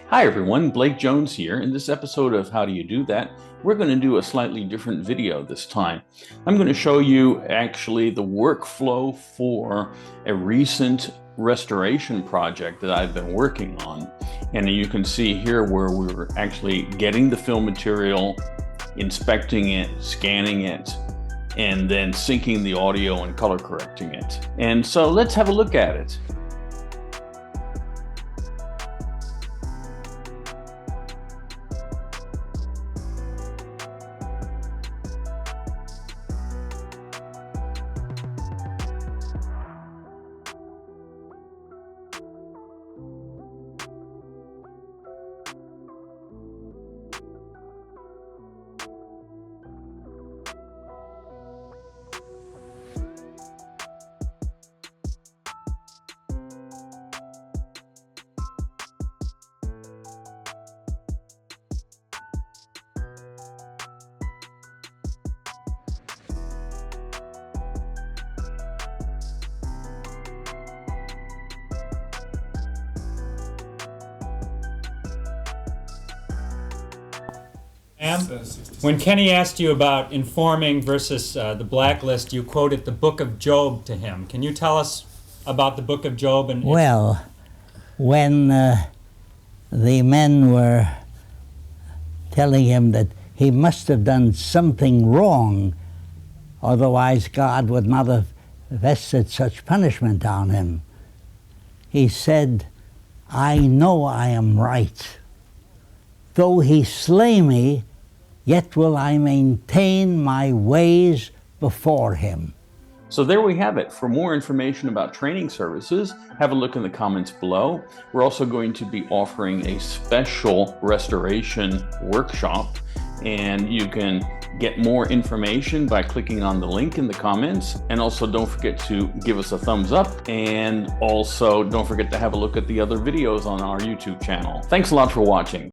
Hi everyone, Blake Jones here. In this episode of How Do You Do That, we're going to do a slightly different video this time. I'm going to show you actually the workflow for a recent restoration project that I've been working on. And you can see here where we were actually getting the film material, inspecting it, scanning it, and then syncing the audio and color correcting it. And so let's have a look at it. When Kenny asked you about informing versus the blacklist, you quoted the Book of Job to him. Can you tell us about the Book of Job? Well, when the men were telling him that he must have done something wrong, otherwise God would not have vested such punishment on him, he said, "I know I am right. Though he slay me, yet will I maintain my ways before him." So there we have it. For more information about training services, have a look in the comments below. We're also going to be offering a special restoration workshop, and you can get more information by clicking on the link in the comments. And also don't forget to give us a thumbs up, and also don't forget to have a look at the other videos on our YouTube channel. Thanks a lot for watching.